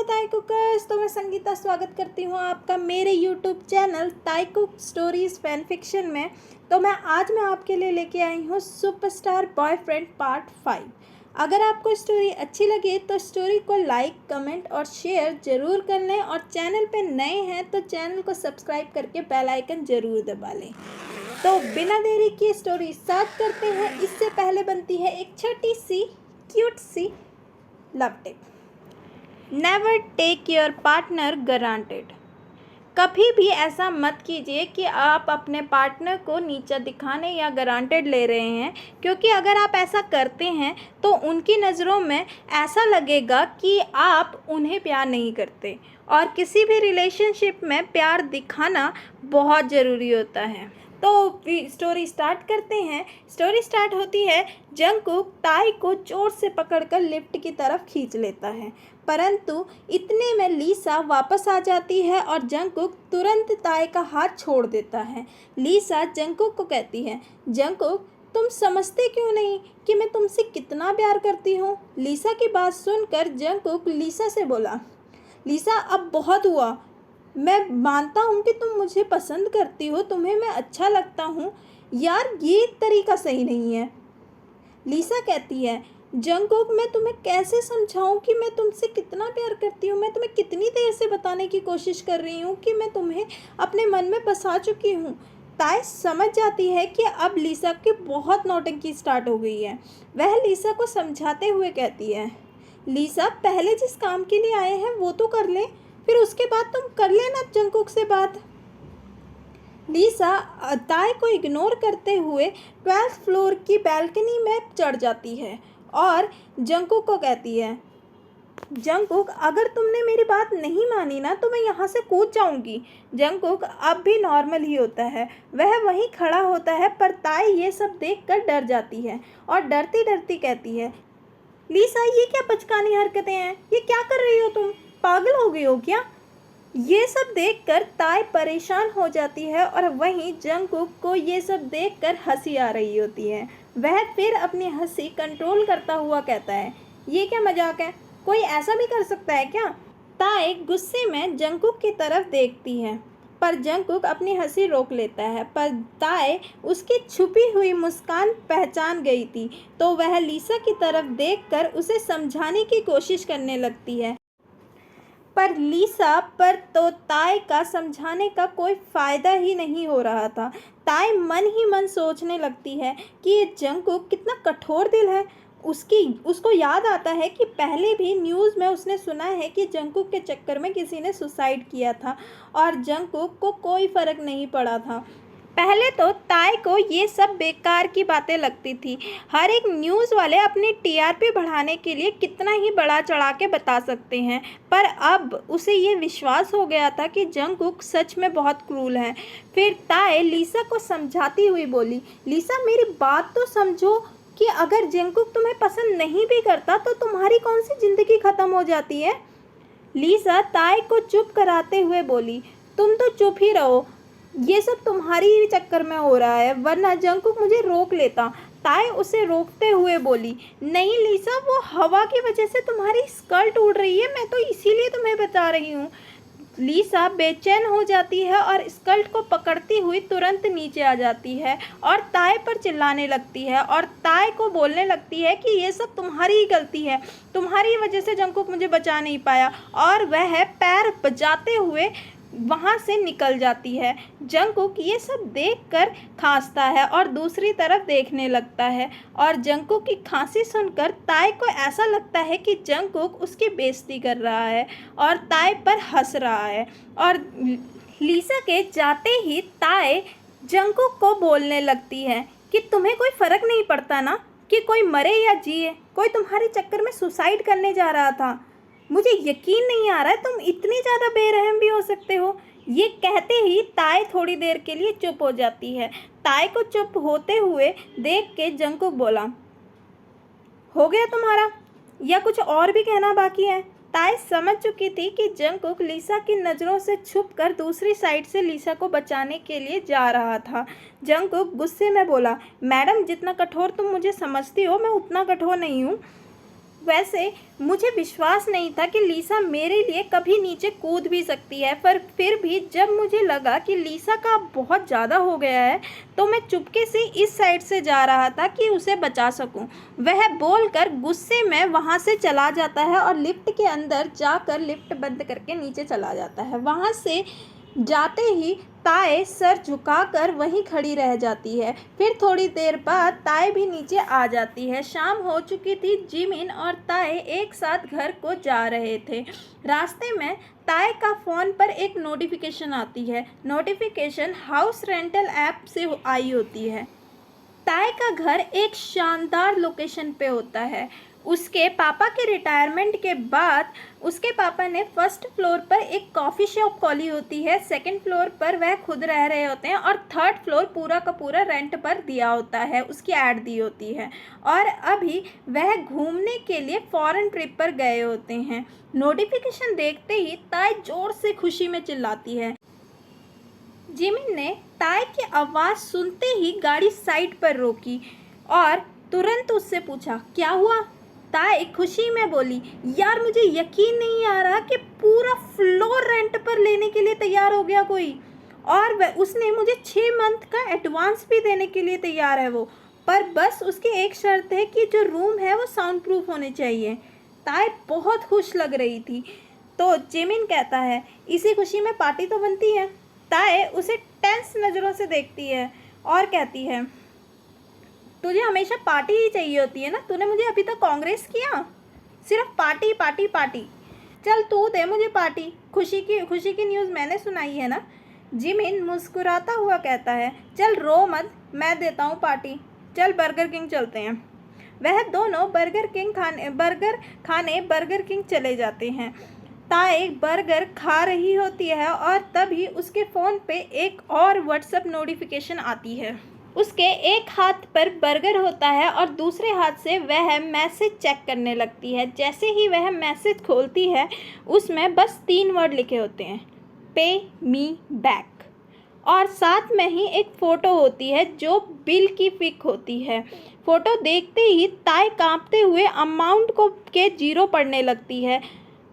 ताई कुकर्स। तो मैं संगीता स्वागत करती हूँ आपका मेरे यूट्यूब चैनल ताई कुक स्टोरीज़ फैन फिक्शन में। तो आज मैं आपके लिए लेके आई हूँ सुपरस्टार बॉयफ्रेंड पार्ट 5। अगर आपको स्टोरी अच्छी लगे तो स्टोरी को लाइक, कमेंट और शेयर ज़रूर कर लें, और चैनल पे नए हैं तो चैनल को सब्सक्राइब करके बेल आइकन ज़रूर दबा लें। तो बिना देरी की स्टोरी स्टार्ट करते हैं। इससे पहले बनती है एक छोटी सी क्यूट सी love tip. Never take your partner granted. कभी भी ऐसा मत कीजिए कि आप अपने पार्टनर को नीचा दिखाने या ग्रांटेड ले रहे हैं, क्योंकि अगर आप ऐसा करते हैं तो उनकी नज़रों में ऐसा लगेगा कि आप उन्हें प्यार नहीं करते। और किसी भी रिलेशनशिप में प्यार दिखाना बहुत ज़रूरी होता है। तो स्टोरी स्टार्ट करते हैं। स्टोरी स्टार्ट होती है, जंगकुक ताई को जोर से पकड़कर लिफ्ट की तरफ खींच लेता है, परंतु इतने में लीसा वापस आ जाती है और जंगकुक तुरंत ताई का हाथ छोड़ देता है। लीसा जंगकुक को कहती है, जंगकुक तुम समझते क्यों नहीं कि मैं तुमसे कितना प्यार करती हूँ। लीसा की बात सुनकर जंगकुक लीसा से बोला, लीसा अब बहुत हुआ, मैं मानता हूँ कि तुम मुझे पसंद करती हो, तुम्हें मैं अच्छा लगता हूँ, यार ये तरीका सही नहीं है। लीसा कहती है, जंगकुक मैं तुम्हें कैसे समझाऊं कि मैं तुमसे कितना प्यार करती हूँ। मैं तुम्हें कितनी देर से बताने की कोशिश कर रही हूँ कि मैं तुम्हें अपने मन में बसा चुकी हूँ। ताई समझ जाती है कि अब लीसा की बहुत नौटंकी स्टार्ट हो गई है। वह लीसा को समझाते हुए कहती है, लीसा पहले जिस काम के लिए आए हैं वो तो कर लें, फिर उसके बाद तुम कर लेना जंगकुक से बात। लीसा ताई को इग्नोर करते हुए 12th फ्लोर की बैल्कनी में चढ़ जाती है और जंगकुक को कहती है, जंगकुक अगर तुमने मेरी बात नहीं मानी ना तो मैं यहाँ से कूद जाऊँगी। जंगकुक अब भी नॉर्मल ही होता है, वह वहीं खड़ा होता है, पर ताई ये सब देखकर डर जाती है और डरती डरती कहती है, लीसा ये क्या बचकानी हरकतें हैं, ये क्या कर रही हो तुम, पागल हो गई हो क्या। ये सब देखकर ताई परेशान हो जाती है और वहीं जंगकुक को ये सब देखकर हंसी आ रही होती है। वह फिर अपनी हंसी कंट्रोल करता हुआ कहता है, ये क्या मजाक है, कोई ऐसा भी कर सकता है क्या। ताई गुस्से में जंगकुक की तरफ देखती है, पर जंगकुक अपनी हंसी रोक लेता है, पर ताई उसकी छुपी हुई मुस्कान पहचान गई थी, तो वह लीसा की तरफ देखकर उसे समझाने की कोशिश करने लगती है, पर लीसा पर तो ताई का समझाने का कोई फ़ायदा ही नहीं हो रहा था। ताई मन ही मन सोचने लगती है कि ये जंगकुक कितना कठोर दिल है। उसको याद आता है कि पहले भी न्यूज़ में उसने सुना है कि जंगकुक के चक्कर में किसी ने सुसाइड किया था और जंगकुक को कोई फ़र्क नहीं पड़ा था। पहले तो ताई को ये सब बेकार की बातें लगती थी। हर एक न्यूज़ वाले अपनी टीआरपी बढ़ाने के लिए कितना ही बड़ा चढ़ा के बता सकते हैं, पर अब उसे ये विश्वास हो गया था कि जंगकुक सच में बहुत क्रूर है। फिर ताई लीसा को समझाती हुई बोली, लीसा मेरी बात तो समझो कि अगर जंगकुक तुम्हें पसंद नहीं भी करता तो तुम्हारी कौन सी ज़िंदगी ख़त्म हो जाती है। लीसा ताई को चुप कराते हुए बोली, तुम तो चुप ही रहो, ये सब तुम्हारी ही चक्कर में हो रहा है, वरना जंगकुक मुझे रोक लेता। ताई उसे रोकते हुए बोली, नहीं लीसा, वो हवा की वजह से तुम्हारी स्कर्ट उड़ रही है, मैं तो इसीलिए तुम्हें बता रही हूँ। लीसा बेचैन हो जाती है और स्कर्ट को पकड़ती हुई तुरंत नीचे आ जाती है और ताई पर चिल्लाने लगती है और ताई को बोलने लगती है कि ये सब तुम्हारी ही गलती है, तुम्हारी वजह से जंगकुक मुझे बचा नहीं पाया, और वह पैर बजाते हुए वहाँ से निकल जाती है। जंगकुक ये सब देखकर खांसता है और दूसरी तरफ देखने लगता है, और जंगकुक की खांसी सुनकर ताई को ऐसा लगता है कि जंगकुक उसकी बेइज्जती कर रहा है और ताई पर हंस रहा है। और लीसा के जाते ही ताई जंगकुक को बोलने लगती है कि तुम्हें कोई फ़र्क नहीं पड़ता ना कि कोई मरे या जिए, कोई तुम्हारे चक्कर में सुसाइड करने जा रहा था, मुझे यकीन नहीं आ रहा है तुम इतनी ज़्यादा बेरहम भी हो सकते हो। ये कहते ही ताई थोड़ी देर के लिए चुप हो जाती है। ताई को चुप होते हुए देख के जंगकुक बोला, हो गया तुम्हारा, या कुछ और भी कहना बाकी है। ताई समझ चुकी थी कि जंगकुक लीसा की नज़रों से छुपकर दूसरी साइड से लीसा को बचाने के लिए जा रहा था। जंगकुक गुस्से में बोला, मैडम जितना कठोर तुम मुझे समझती हो मैं उतना कठोर नहीं हूँ। वैसे मुझे विश्वास नहीं था कि लीसा मेरे लिए कभी नीचे कूद भी सकती है, पर फिर भी जब मुझे लगा कि लीसा का बहुत ज़्यादा हो गया है तो मैं चुपके से इस साइड से जा रहा था कि उसे बचा सकूं। वह बोलकर गुस्से में वहां से चला जाता है और लिफ्ट के अंदर जाकर लिफ्ट बंद करके नीचे चला जाता है। वहां से जाते ही ताए सर झुकाकर वहीं खड़ी रह जाती है। फिर थोड़ी देर बाद ताए भी नीचे आ जाती है। शाम हो चुकी थी। जिमिन और ताए एक साथ घर को जा रहे थे। रास्ते में ताए का फ़ोन पर एक नोटिफिकेशन आती है। नोटिफिकेशन हाउस रेंटल ऐप से आई होती है। ताए का घर एक शानदार लोकेशन पे होता है। उसके पापा के रिटायरमेंट के बाद उसके पापा ने फर्स्ट फ्लोर पर एक कॉफ़ी शॉप खोली होती है, सेकंड फ्लोर पर वह खुद रह रहे होते हैं और थर्ड फ्लोर पूरा का पूरा रेंट पर दिया होता है, उसकी ऐड दी होती है। और अभी वह घूमने के लिए फॉरेन ट्रिप पर गए होते हैं। नोटिफिकेशन देखते ही ताए ज़ोर से खुशी में चिल्लाती है। जिमिन ने ताए की आवाज़ सुनते ही गाड़ी साइड पर रोकी और तुरंत उससे पूछा, क्या हुआ? ताए खुशी में बोली, यार मुझे यकीन नहीं आ रहा कि पूरा फ्लोर रेंट पर लेने के लिए तैयार हो गया कोई, और उसने मुझे 6 मंथ का एडवांस भी देने के लिए तैयार है वो, पर बस उसकी एक शर्त है कि जो रूम है वो साउंड प्रूफ होने चाहिए। ताए बहुत खुश लग रही थी। तो जिमिन कहता है, इसी खुशी में पार्टी तो बनती है। ताए उसे टेंस नज़रों से देखती है और कहती है, तुझे हमेशा पार्टी ही चाहिए होती है ना, तूने मुझे अभी तक कांग्रेस किया, सिर्फ पार्टी पार्टी पार्टी। चल तू दे मुझे पार्टी, खुशी की न्यूज़ मैंने सुनाई है ना। जिमिन मुस्कुराता हुआ कहता है, चल रो मत, मैं देता हूँ पार्टी, चल बर्गर किंग चलते हैं। वह दोनों बर्गर खाने बर्गर किंग चले जाते हैं। ताए बर्गर खा रही होती है और तभी उसके फ़ोन पे एक और व्हाट्सएप नोटिफिकेशन आती है। उसके एक हाथ पर बर्गर होता है और दूसरे हाथ से वह मैसेज चेक करने लगती है। जैसे ही वह मैसेज खोलती है उसमें बस 3 वर्ड लिखे होते हैं, पे मी बैक, और साथ में ही एक फ़ोटो होती है जो बिल की पिक होती है। फ़ोटो देखते ही ताए कांपते हुए अमाउंट के 0 पढ़ने लगती है।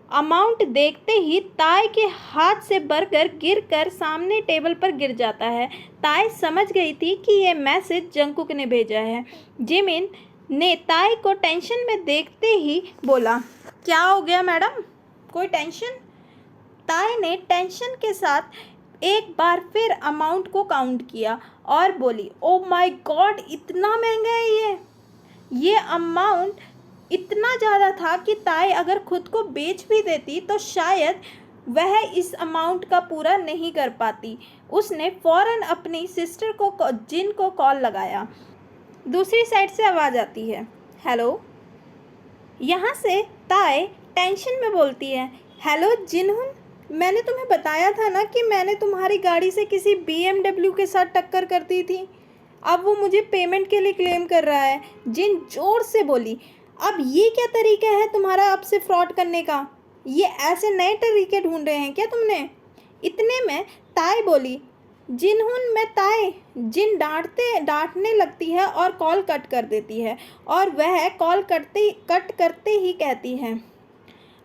अमाउंट देखते ही ताए के हाथ से बर्गर गिरकर सामने टेबल पर गिर जाता है। ताए समझ गई थी कि यह मैसेज जंकुक ने भेजा है। जिमिन ने ताए को टेंशन में देखते ही बोला, क्या हो गया मैडम, कोई टेंशन? ताए ने टेंशन के साथ एक बार फिर अमाउंट को काउंट किया और बोली, ओ माय गॉड, इतना महंगा है ये अमाउंट इतना ज़्यादा था कि ताए अगर खुद को बेच भी देती तो शायद वह इस अमाउंट का पूरा नहीं कर पाती। उसने फ़ौरन अपनी सिस्टर को जिन को कॉल लगाया। दूसरी साइड से आवाज़ आती है, हेलो। यहाँ से ताए टेंशन में बोलती है, हेलो जिनहुन, मैंने तुम्हें बताया था ना कि मैंने तुम्हारी गाड़ी से किसी BMW के साथ टक्कर कर दी थी, अब वो मुझे पेमेंट के लिए क्लेम कर रहा है। जिन जोर से बोली, अब ये क्या तरीका है तुम्हारा अब से फ्रॉड करने का? ये ऐसे नए तरीके ढूंढ रहे हैं क्या तुमने? इतने में ताए बोली, जिनहुन मैं ताए। जिन डांटने लगती है और कॉल कट कर देती है और वह कॉल कट करते ही कहती है,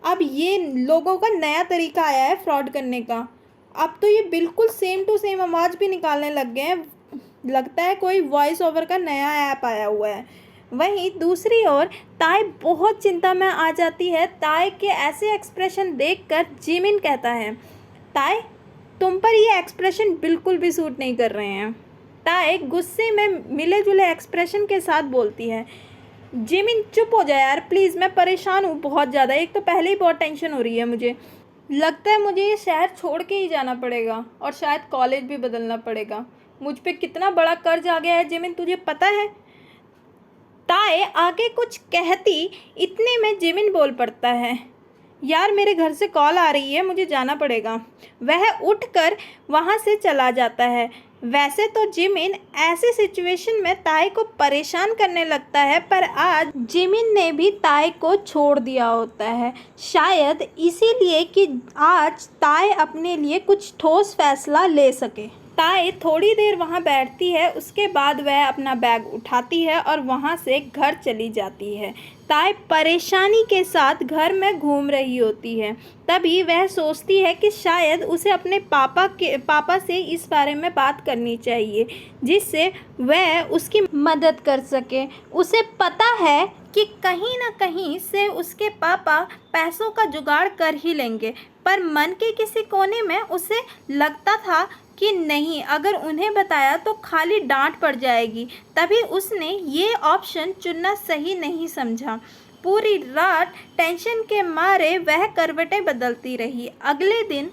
अब ये लोगों का नया तरीका आया है फ्रॉड करने का। अब तो ये बिल्कुल सेम टू सेम आवाज़ भी निकालने लग गए हैं, लगता है कोई वॉइस ओवर का नया ऐप आया हुआ है। वहीं दूसरी ओर ताए बहुत चिंता में आ जाती है। ताए के ऐसे एक्सप्रेशन देखकर जिमिन कहता है, ताए तुम पर ये एक्सप्रेशन बिल्कुल भी सूट नहीं कर रहे हैं। ताए गुस्से में मिले जुले एक्सप्रेशन के साथ बोलती है, जिमिन चुप हो जाए यार प्लीज़, मैं परेशान हूँ बहुत ज़्यादा, एक तो पहले ही बहुत टेंशन हो रही है मुझे, लगता है मुझे ये शहर छोड़ के ही जाना पड़ेगा और शायद कॉलेज भी बदलना पड़ेगा। मुझ पे कितना बड़ा कर्ज आ गया है जिमिन, तुझे पता है? ताए आगे कुछ कहती, इतने में जिमिन बोल पड़ता है, यार मेरे घर से कॉल आ रही है, मुझे जाना पड़ेगा। वह उठकर वहाँ से चला जाता है। वैसे तो जिमिन ऐसी सिचुएशन में ताए को परेशान करने लगता है, पर आज जिमिन ने भी ताए को छोड़ दिया होता है, शायद इसीलिए कि आज ताए अपने लिए कुछ ठोस फैसला ले सके। ताए थोड़ी देर वहाँ बैठती है, उसके बाद वह अपना बैग उठाती है और वहाँ से घर चली जाती है। ताई परेशानी के साथ घर में घूम रही होती है। तभी वह सोचती है कि शायद उसे अपने पापा से इस बारे में बात करनी चाहिए, जिससे वह उसकी मदद कर सके। उसे पता है कि कहीं ना कहीं से उसके पापा पैसों का जुगाड़ कर ही लेंगे, पर मन के किसी कोने में उसे लगता था कि नहीं, अगर उन्हें बताया तो खाली डांट पड़ जाएगी। तभी उसने ये ऑप्शन चुनना सही नहीं समझा। पूरी रात टेंशन के मारे वह करवटें बदलती रही। अगले दिन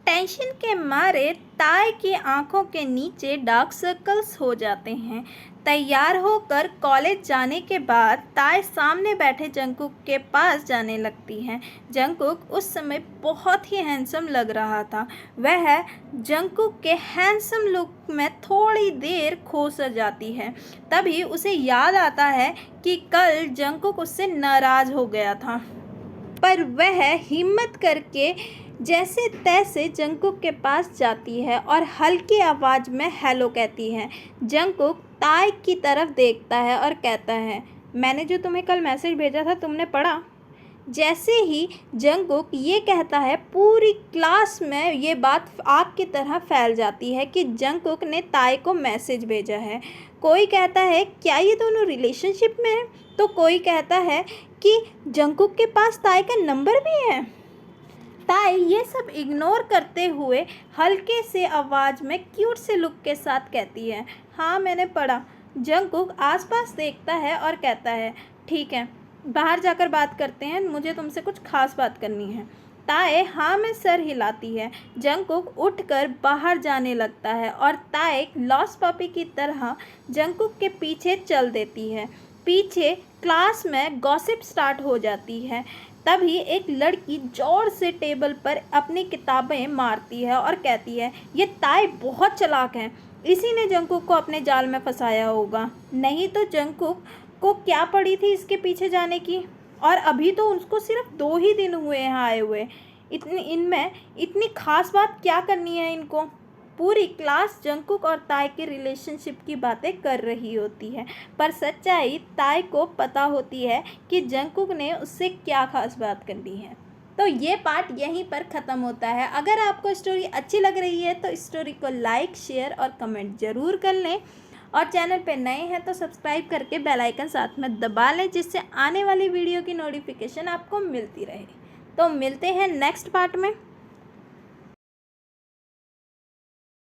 टेंशन के मारे ताई की आंखों के नीचे डार्क सर्कल्स हो जाते हैं। तैयार होकर कॉलेज जाने के बाद ताई सामने बैठे जंगकुक के पास जाने लगती है। जंगकुक उस समय बहुत ही हैंडसम लग रहा था। वह जंगकुक के हैंडसम लुक में थोड़ी देर खो सा जाती है। तभी उसे याद आता है कि कल जंगकुक उससे नाराज़ हो गया था, पर वह हिम्मत करके जैसे तैसे जंगकुक के पास जाती है और हल्की आवाज़ में हेलो कहती है। जंगकुक ताई की तरफ देखता है और कहता है, मैंने जो तुम्हें कल मैसेज भेजा था तुमने पढ़ा? जैसे ही जंगकुक ये कहता है, पूरी क्लास में ये बात आग की तरह फैल जाती है कि जंगकुक ने ताई को मैसेज भेजा है। कोई कहता है क्या ये दोनों रिलेशनशिप में हैं, तो कोई कहता है कि जंगकुक के पास ताई का नंबर भी है। ताई ये सब इग्नोर करते हुए हल्के से आवाज़ में क्यूट से लुक के साथ कहती है, हाँ मैंने पढ़ा। जंगकुक आसपास देखता है और कहता है, ठीक है बाहर जाकर बात करते हैं, मुझे तुमसे कुछ खास बात करनी है। ताई हाँ में सर हिलाती है। जंगकुक उठकर बाहर जाने लगता है और ताई लॉस्ट पपी की तरह जंगकुक के पीछे चल देती है। पीछे क्लास में गॉसिप स्टार्ट हो जाती है। तभी एक लड़की जोर से टेबल पर अपनी किताबें मारती है और कहती है, ये ताई बहुत चालाक है, इसी ने जंगकुक को अपने जाल में फंसाया होगा। नहीं तो जंगकुक को क्या पड़ी थी इसके पीछे जाने की, और अभी तो उसको सिर्फ 2 ही दिन हुए हैं आए हुए। इनमें इतनी खास बात क्या करनी है इनको? पूरी क्लास जंगकुक और ताई के रिलेशनशिप की बातें कर रही होती है, पर सच्चाई ताई को पता होती है कि जंगकुक ने उससे क्या खास बात करनी है। तो ये पार्ट यहीं पर ख़त्म होता है। अगर आपको स्टोरी अच्छी लग रही है तो स्टोरी को लाइक, शेयर और कमेंट ज़रूर कर लें, और चैनल पे नए हैं तो सब्सक्राइब करके बेल आइकन साथ में दबा लें, जिससे आने वाली वीडियो की नोटिफिकेशन आपको मिलती रहे। तो मिलते हैं नेक्स्ट पार्ट में।